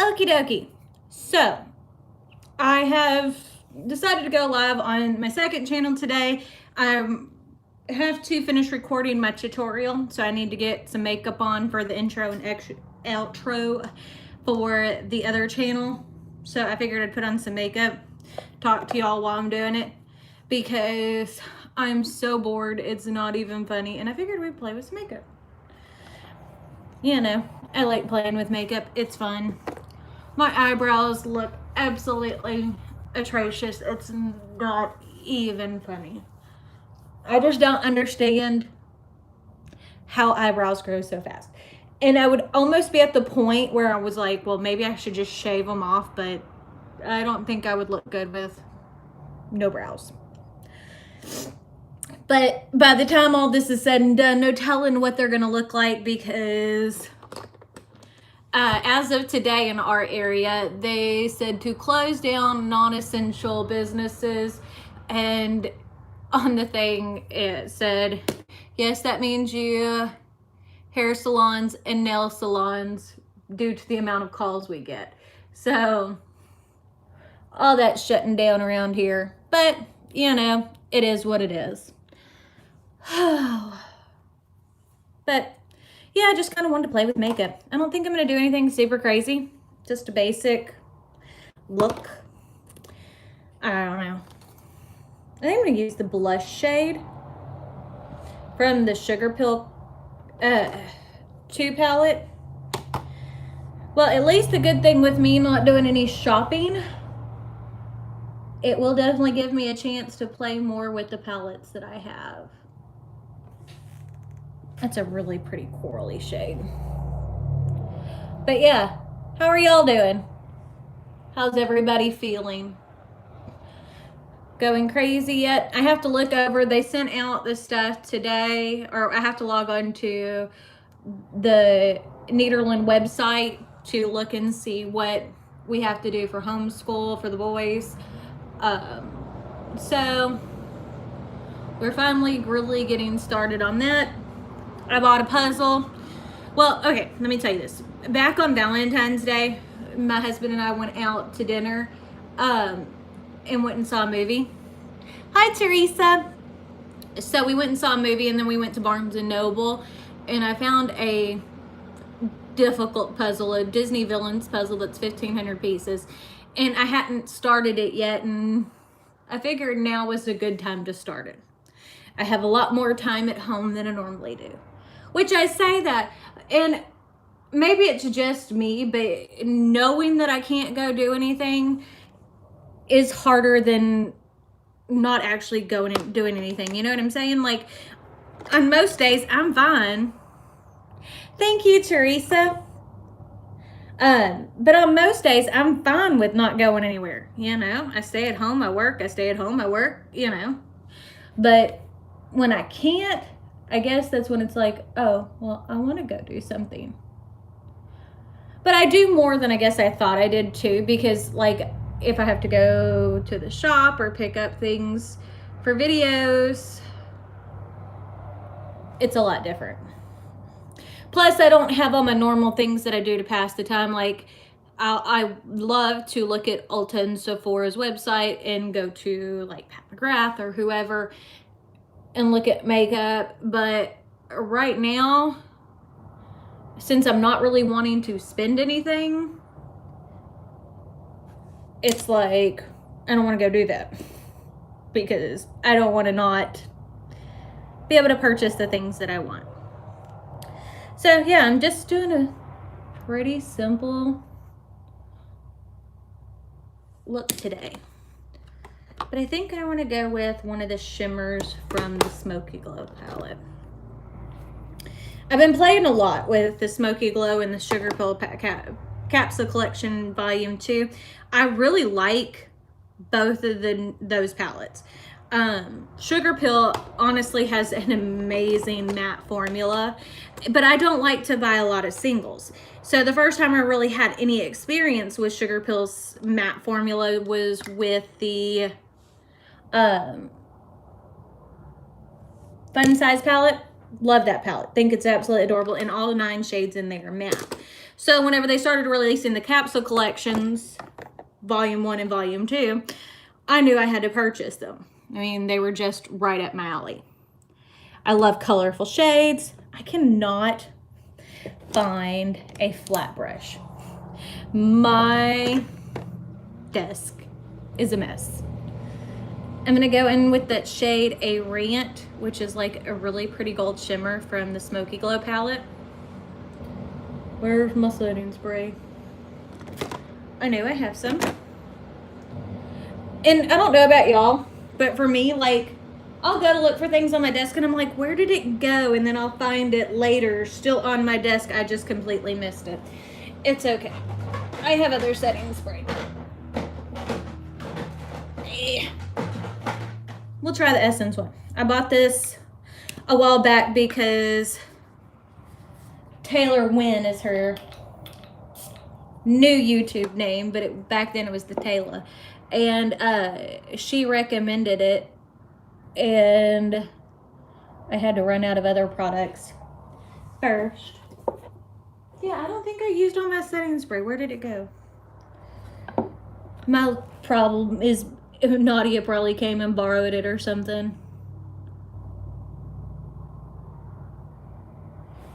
Okie dokie. So, I have decided to go live on my second channel today. I have to finish recording my tutorial, so I need to get some makeup on for the intro and outro for the other channel. So I figured I'd put on some makeup, talk to y'all while I'm doing it, because I'm so bored, it's not even funny, and I figured we'd play with some makeup. You know, I like playing with makeup, it's fun. My eyebrows look absolutely atrocious. It's not even funny. I just don't understand how eyebrows grow so fast. And I would almost be at the point where I was like, well, maybe I should just shave them off, but I don't think I would look good with no brows. But by the time all this is said and done, no telling what they're going to look like, because as of today in our area, they said to close down non-essential businesses, and on the thing it said, yes, that means you hair salons and nail salons due to the amount of calls we get. So all that's shutting down around here, but you know, it is what it is. But yeah, I just kind of wanted to play with makeup. I don't think I'm going to do anything super crazy. Just a basic look. I don't know. I think I'm going to use the blush shade from the Sugarpill 2 palette. Well, at least the good thing with me not doing any shopping, it will definitely give me a chance to play more with the palettes that I have. That's a really pretty corally shade. But yeah, how are y'all doing? How's everybody feeling? Going crazy yet? I have to look over. They sent out the stuff today, or I have to log on to the Nederland website to look and see what we have to do for homeschool for the boys. So we're finally really getting started on that. I bought a puzzle. Well, okay, let me tell you this. Back on Valentine's Day, my husband and I went out to dinner and went and saw a movie. Hi, Teresa. So we went and saw a movie, and then we went to Barnes & Noble, and I found a difficult puzzle, a Disney Villains puzzle that's 1,500 pieces, and I hadn't started it yet, and I figured now was a good time to start it. I have a lot more time at home than I normally do. Which I say that, and maybe it's just me, but knowing that I can't go do anything is harder than not actually going and doing anything. You know what I'm saying? Like, on most days, I'm fine. Thank you, Teresa. But on most days, I'm fine with not going anywhere. You know, I stay at home, I work, I stay at home, I work, you know. But when I can't, I guess that's when it's like, oh, well, I want to go do something. But I do more than I guess I thought I did too, because like if I have to go to the shop or pick up things for videos, it's a lot different. Plus, I don't have all my normal things that I do to pass the time. Like, I love to look at Ulta and Sephora's website and go to like Pat McGrath or whoever and look at makeup. But right now, since I'm not really wanting to spend anything, it's like I don't want to go do that, because I don't want to not be able to purchase the things that I want. So yeah, I'm just doing a pretty simple look today. But I think I want to go with one of the shimmers from the Smoky Glow palette. I've been playing a lot with the Smoky Glow and the Sugarpill Capsule Collection Volume 2. I really like both of those palettes. Sugarpill honestly has an amazing matte formula, but I don't like to buy a lot of singles. So the first time I really had any experience with Sugarpill's matte formula was with the Fun Size palette. Love that palette. Think it's absolutely adorable, and all 9 shades in there are matte. So whenever they started releasing the capsule collections, volume 1 and volume 2, I knew I had to purchase them. I mean, they were just right up my alley. I love colorful shades. I cannot find a flat brush. My desk is a mess. I'm gonna go in with that shade Arient, which is like a really pretty gold shimmer from the Smoky Glow palette. Where's my setting spray? I know I have some. And I don't know about y'all, but for me, like, I'll go to look for things on my desk and I'm like, where did it go? And then I'll find it later, still on my desk. I just completely missed it. It's okay. I have other setting spray. We'll try the Essence one. I bought this a while back because Taylor Wynn is her new YouTube name, but back then it was the Taylor. And she recommended it, and I had to run out of other products first. Yeah, I don't think I used all my setting spray. Where did it go? My problem is Nadia probably came and borrowed it or something.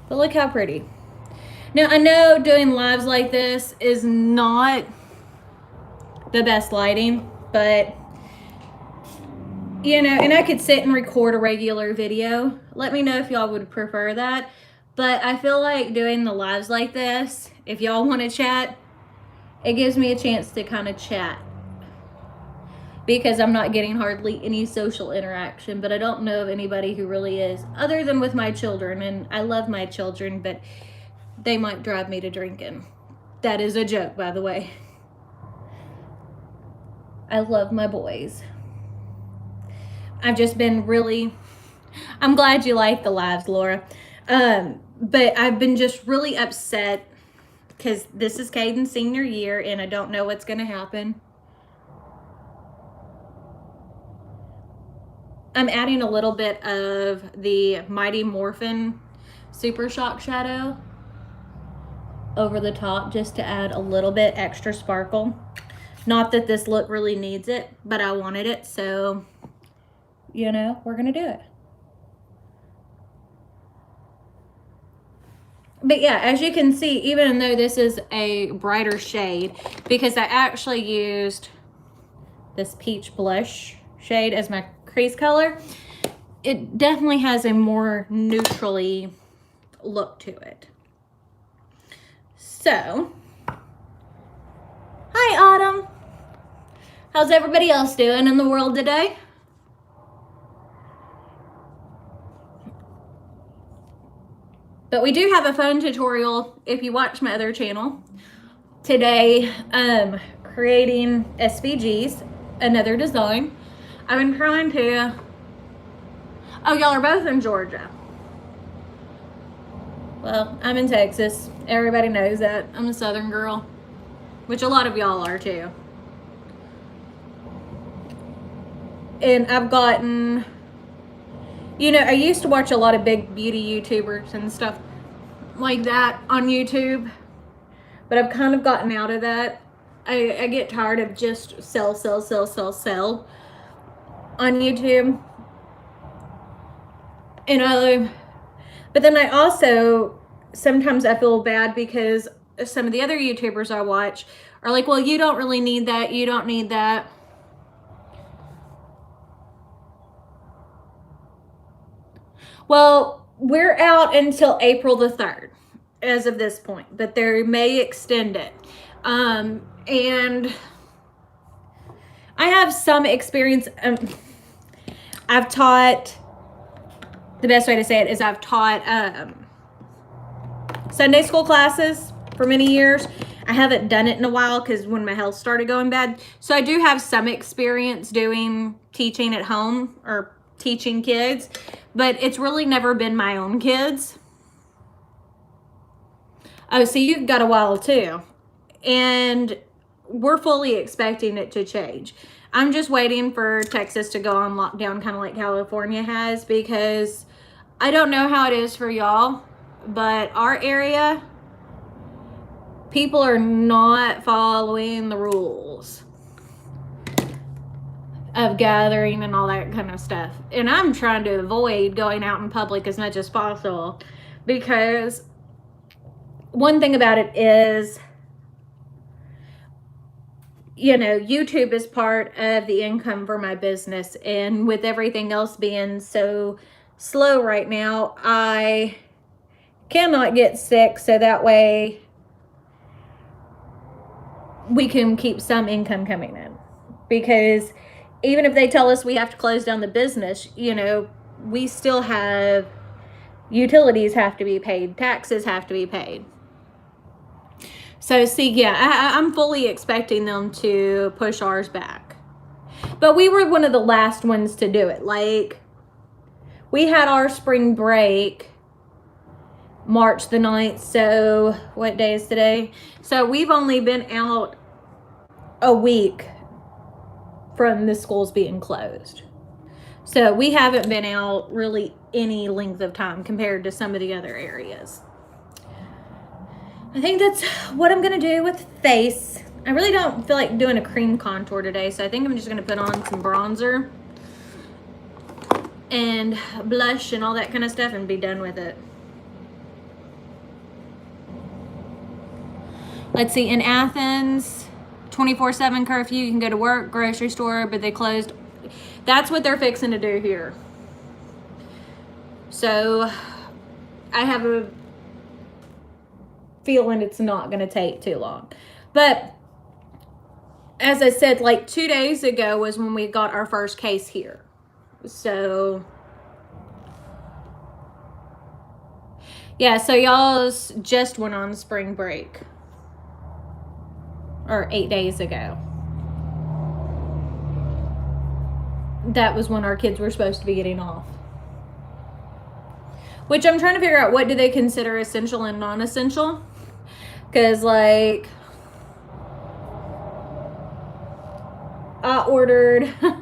But look how pretty. Now, I know doing lives like this is not the best lighting, but you know, and I could sit and record a regular video. Let me know if y'all would prefer that. But I feel like doing the lives like this, if y'all want to chat, it gives me a chance to kind of chat, because I'm not getting hardly any social interaction. But I don't know of anybody who really is, other than with my children. And I love my children, but they might drive me to drinking. That is a joke, by the way. I love my boys. I've just been really, I'm glad you like the lives, Laura. But I've been just really upset because this is Caden's senior year and I don't know what's going to happen. I'm adding a little bit of the Mighty Morphin Super Shock Shadow over the top just to add a little bit extra sparkle. Not that this look really needs it, but I wanted it, so, you know, we're going to do it. But yeah, as you can see, even though this is a brighter shade, because I actually used this peach blush shade as my crease color, it definitely has a more neutrally look to it. So, hi Autumn. How's everybody else doing in the world today? But we do have a phone tutorial if you watch my other channel today, creating SVGs, another design. I've been trying to, oh, y'all are both in Georgia. Well, I'm in Texas. Everybody knows that. I'm a Southern girl, which a lot of y'all are too. And I've gotten, you know, I used to watch a lot of big beauty YouTubers and stuff like that on YouTube, but I've kind of gotten out of that. I get tired of just sell on YouTube. And but then I also, sometimes I feel bad because some of the other YouTubers I watch are like, well, you don't really need that. You don't need that. Well, we're out until April the 3rd as of this point, but they may extend it. And I have some experience. I've taught, the best way to say it is I've taught Sunday school classes for many years. I haven't done it in a while because when my health started going bad. So I do have some experience doing teaching at home or teaching kids, but it's really never been my own kids. Oh, so you've got a while too. And we're fully expecting it to change. I'm just waiting for Texas to go on lockdown, kind of like California has, because I don't know how it is for y'all, but our area people are not following the rules of gathering and all that kind of stuff. And I'm trying to avoid going out in public as much as possible, because one thing about it is, you know, YouTube is part of the income for my business, and with everything else being so slow right now, I cannot get sick, so that way we can keep some income coming in. Because even if they tell us we have to close down the business, you know, we still have utilities have to be paid, taxes have to be paid. So see, yeah, I'm fully expecting them to push ours back. But we were one of the last ones to do it. Like, we had our spring break March the 9th. So what day is today? So we've only been out a week from the schools being closed. So we haven't been out really any length of time compared to some of the other areas. I think that's what I'm going to do with face. I really don't feel like doing a cream contour today, so I think I'm just going to put on some bronzer and blush and all that kind of stuff and be done with it. Let's see, in Athens, 24/7 curfew, you can go to work, grocery store, but they closed. That's what they're fixing to do here. So I have a feeling it's not going to take too long. But as I said, like 2 days ago was when we got our first case here. So yeah, so y'all's just went on spring break, or 8 days ago. That was when our kids were supposed to be getting off. Which I'm trying to figure out, what do they consider essential and non-essential? Because, like, I ordered a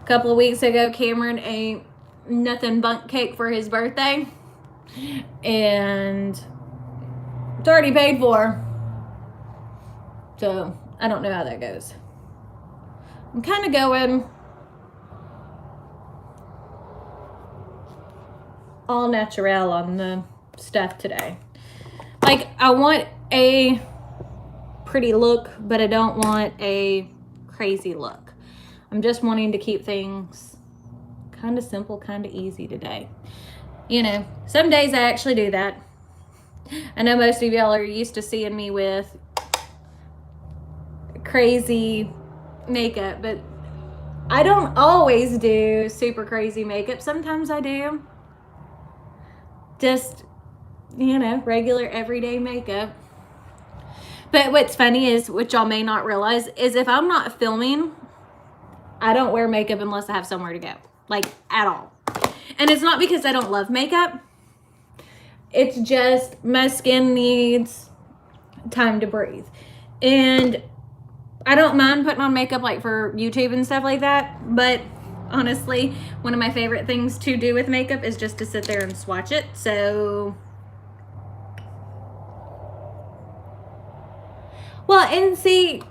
couple of weeks ago Cameron a nothing bundt cake for his birthday, and it's already paid for. So I don't know how that goes. I'm kind of going all natural on the stuff today. Like, I want a pretty look, but I don't want a crazy look. I'm just wanting to keep things kind of simple, kind of easy today. You know, some days I actually do that. I know most of y'all are used to seeing me with crazy makeup, but I don't always do super crazy makeup. Sometimes I do. Just, you know, regular everyday makeup. But what's funny is, which y'all may not realize, is if I'm not filming, I don't wear makeup unless I have somewhere to go. Like, at all. And it's not because I don't love makeup. It's just my skin needs time to breathe. And I don't mind putting on makeup, like, for YouTube and stuff like that. But honestly, one of my favorite things to do with makeup is just to sit there and swatch it. So, well, and see,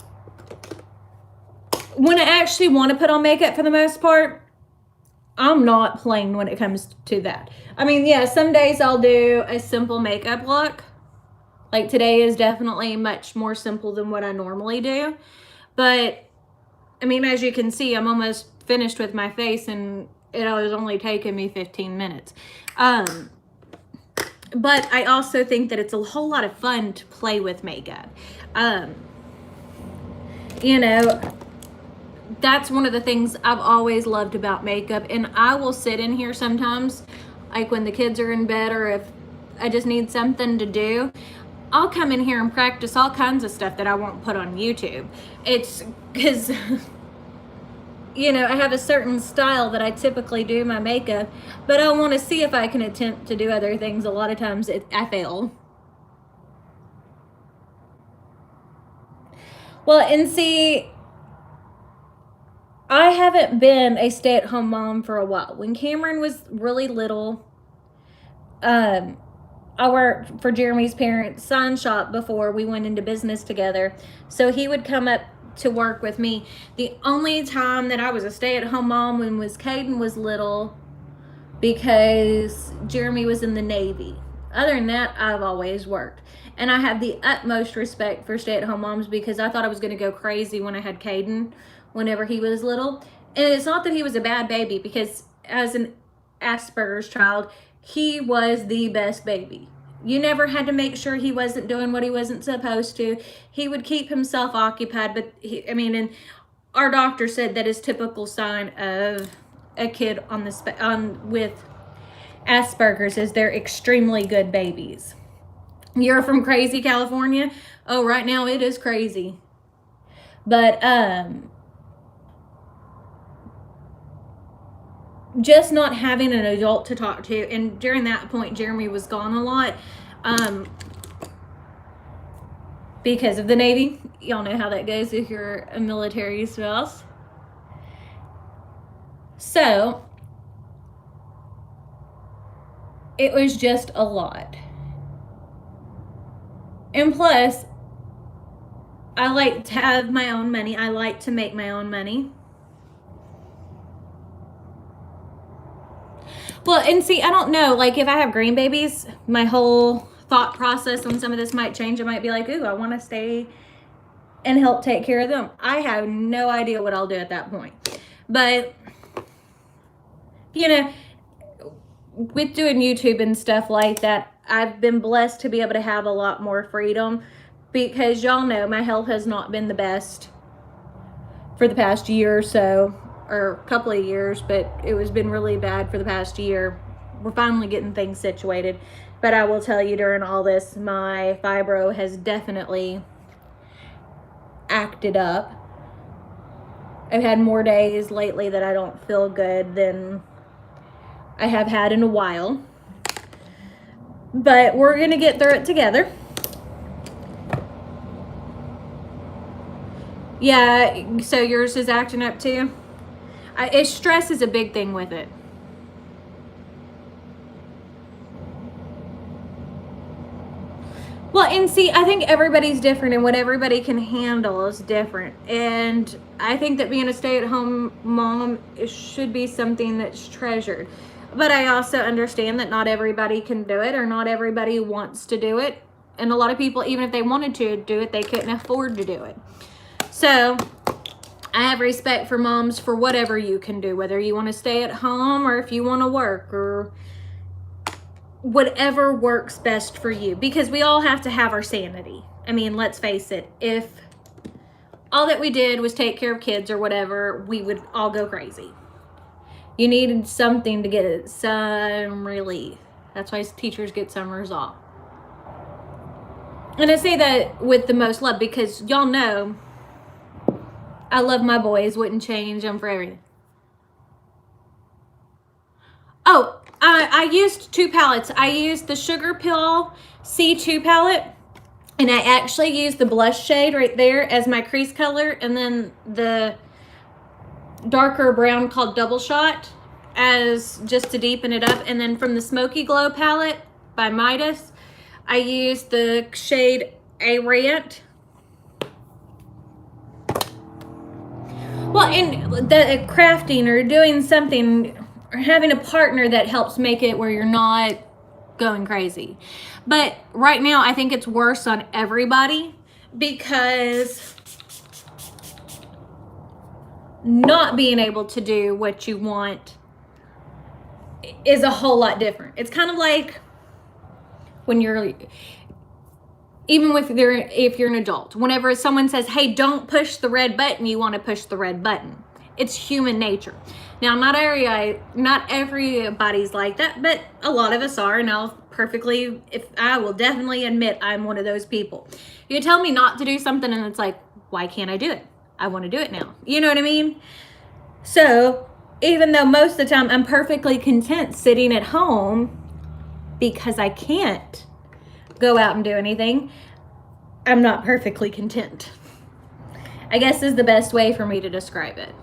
when I actually want to put on makeup, for the most part, I'm not plain when it comes to that. I mean, yeah, some days I'll do a simple makeup look. Like, today is definitely much more simple than what I normally do. But, I mean, as you can see, I'm almost finished with my face, and it was only taken me 15 minutes. But I also think that it's a whole lot of fun to play with makeup. You know, that's one of the things I've always loved about makeup. And I will sit in here sometimes, like when the kids are in bed, or if I just need something to do, I'll come in here and practice all kinds of stuff that I won't put on YouTube. It's because, you know, I have a certain style that I typically do my makeup, but I want to see if I can attempt to do other things. A lot of times I fail. Well, and see, I haven't been a stay-at-home mom for a while. When Cameron was really little, I worked for Jeremy's parents' sign shop before we went into business together. So he would come up to work with me. The only time that I was a stay-at-home mom when Caden was little, because Jeremy was in the Navy. Other than that, I've always worked. And I have the utmost respect for stay-at-home moms, because I thought I was going to go crazy when I had Caden whenever he was little. And it's not that he was a bad baby, because as an Asperger's child, he was the best baby. You never had to make sure he wasn't doing what he wasn't supposed to. He would keep himself occupied, but and our doctor said that is typical sign of a kid with Asperger's is they're extremely good babies. You're from crazy California? Oh, right now it is crazy. But just not having an adult to talk to, and during that point Jeremy was gone a lot because of the Navy. Y'all know how that goes if you're a military spouse. So it was just a lot. And plus, I like to have my own money. I like to make my own money. Well, and see, I don't know, like if I have grandbabies, my whole thought process on some of this might change. I might be like, ooh, I want to stay and help take care of them. I have no idea what I'll do at that point. But, with doing YouTube and stuff like that, I've been blessed to be able to have a lot more freedom, because y'all know my health has not been the best for the past year or so, or a couple of years, but it has been really bad for the past year. We're finally getting things situated. But I will tell you, during all this, my fibro has definitely acted up. I've had more days lately that I don't feel good than I have had in a while. But we're going to get through it together. Yeah, so yours is acting up too? Stress is a big thing with it. Well, and see, I think everybody's different, and what everybody can handle is different. And I think that being a stay-at-home mom should be something that's treasured. But I also understand that not everybody can do it, or not everybody wants to do it. And a lot of people, even if they wanted to do it, they couldn't afford to do it. So I have respect for moms for whatever you can do, whether you want to stay at home or if you want to work, or whatever works best for you, because we all have to have our sanity. I mean, let's face it, if all that we did was take care of kids or whatever, we would all go crazy. You needed something to get some relief. That's why teachers get summers off. And I say that with the most love, because y'all know I love my boys, wouldn't change them for everything. Oh, I used 2 palettes. I used the Sugar Pill C2 palette, and I actually used the blush shade right there as my crease color, and then the darker brown called Double Shot as just to deepen it up. And then from the Smoky Glow palette by Midas, I used the shade A Rant. Well, and the crafting or doing something, or having a partner that helps make it where you're not going crazy. But right now, I think it's worse on everybody, because not being able to do what you want is a whole lot different. It's kind of like when you're, even if you're an adult, whenever someone says, hey, don't push the red button, you want to push the red button. It's human nature. Now, not everybody's like that, but a lot of us are, and I will definitely admit I'm one of those people. You tell me not to do something, and it's like, why can't I do it? I want to do it now. You know what I mean? So, even though most of the time I'm perfectly content sitting at home because I can't go out and do anything, I'm not perfectly content, I guess is the best way for me to describe it.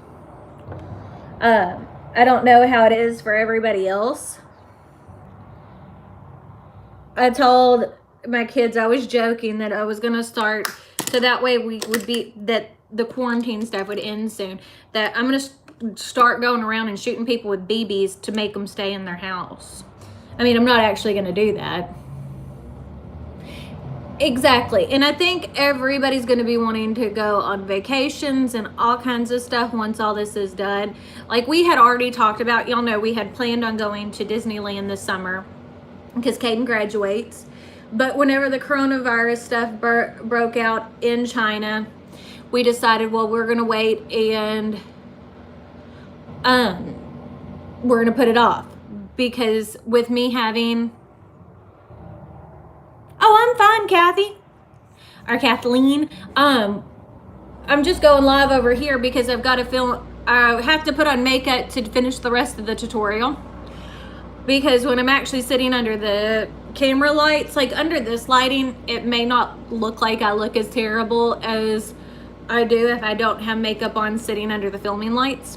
I don't know how it is for everybody else, I told my kids I was joking that I was going to start, so that way we would be, that the quarantine stuff would end soon, that I'm going to start going around and shooting people with BBs to make them stay in their house. I mean, I'm not actually going to do that. Exactly. And I think everybody's going to be wanting to go on vacations and all kinds of stuff once all this is done. Like we had already talked about, y'all know we had planned on going to Disneyland this summer because Caden graduates. But whenever the coronavirus stuff broke out in China, we decided, well, we're going to wait and we're going to put it off. Because with me having... Oh, I'm fine, Kathy. Or Kathleen. I'm just going live over here because I've got to film. I have to put on makeup to finish the rest of the tutorial. Because when I'm actually sitting under the camera lights, like under this lighting, it may not look like I look as terrible as I do if I don't have makeup on sitting under the filming lights.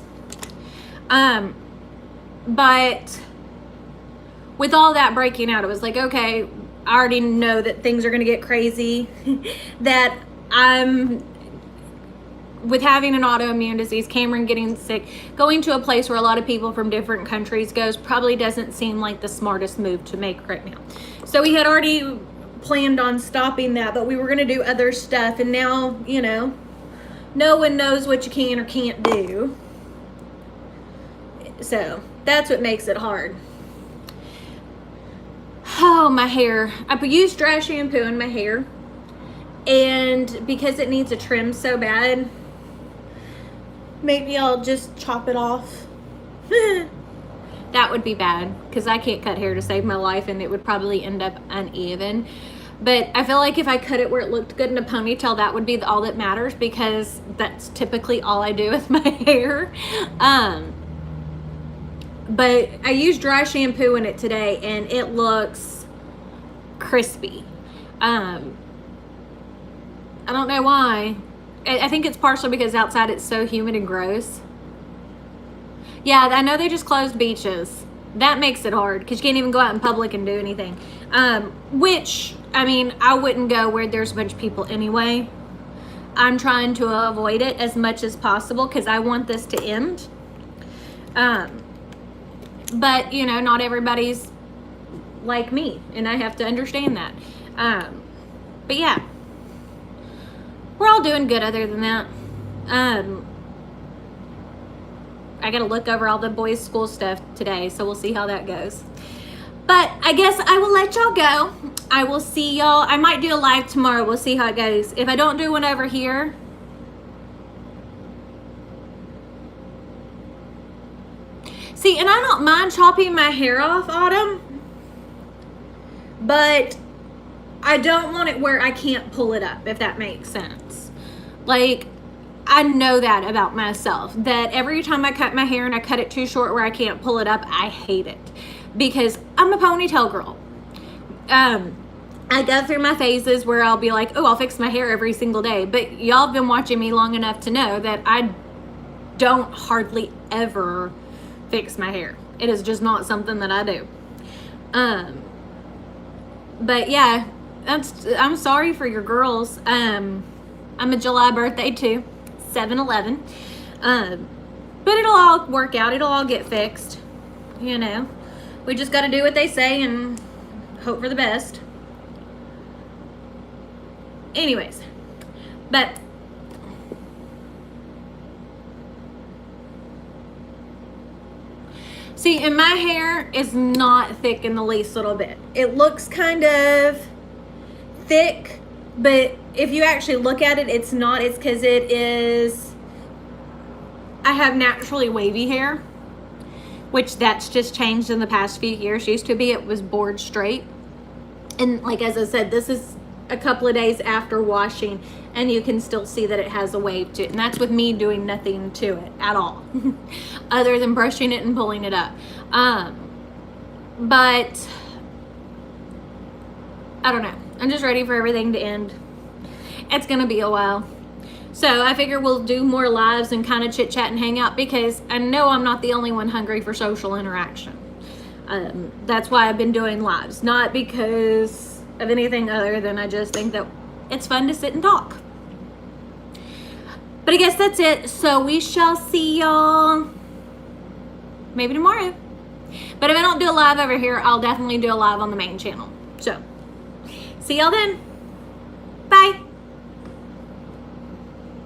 But with all that breaking out, it was like, okay, I already know that things are going to get crazy, that I'm, with having an autoimmune disease, Cameron getting sick, going to a place where a lot of people from different countries goes probably doesn't seem like the smartest move to make right now. So we had already planned on stopping that, but we were going to do other stuff, and now, you know, no one knows what you can or can't do. So that's what makes it hard. Oh, my hair. I used dry shampoo in my hair, and because it needs a trim so bad, maybe I'll just chop it off. That would be bad because I can't cut hair to save my life, and it would probably end up uneven. But I feel like if I cut it where it looked good in a ponytail, that would be all that matters, because that's typically all I do with my hair. But I used dry shampoo in it today, and it looks crispy. I don't know why. I think it's partially because outside it's so humid and gross. Yeah, I know they just closed beaches. That makes it hard because you can't even go out in public and do anything. Which, I mean, I wouldn't go where there's a bunch of people anyway. I'm trying to avoid it as much as possible because I want this to end. But, you know, not everybody's like me, and I have to understand that. But yeah, we're all doing good other than that. I gotta look over all the boys' school stuff today, so we'll see how that goes. But I guess I will let y'all go. I will see y'all. I might do a live tomorrow. We'll see how it goes. If I don't do one over here, see, and I don't mind chopping my hair off, Autumn, but I don't want it where I can't pull it up, if that makes sense. Like, I know that about myself, that every time I cut my hair and I cut it too short where I can't pull it up, I hate it because I'm a ponytail girl. I go through my phases where I'll be like, oh, I'll fix my hair every single day. But y'all have been watching me long enough to know that I don't hardly ever fix my hair. It is just not something that I do. But yeah, I'm sorry for your girls. I'm a July birthday too, 7/11. But it'll all work out. It'll all get fixed. You know, we just got to do what they say and hope for the best. Anyways, but see, and my hair is not thick in the least little bit. It looks kind of thick, but if you actually look at it, it's not. It's because it is, I have naturally wavy hair, which that's just changed in the past few years. Used to be it was bored straight. And like, as I said, this is a couple of days after washing, and you can still see that it has a wave to it. And that's with me doing nothing to it at all, other than brushing it and pulling it up. But I don't know. I'm just ready for everything to end. It's gonna be a while. So I figure we'll do more lives and kind of chit chat and hang out, because I know I'm not the only one hungry for social interaction. That's why I've been doing lives, not because of anything other than I just think that it's fun to sit and talk. But I guess that's it. So we shall see y'all maybe tomorrow. But if I don't do a live over here, I'll definitely do a live on the main channel. So see y'all then. Bye.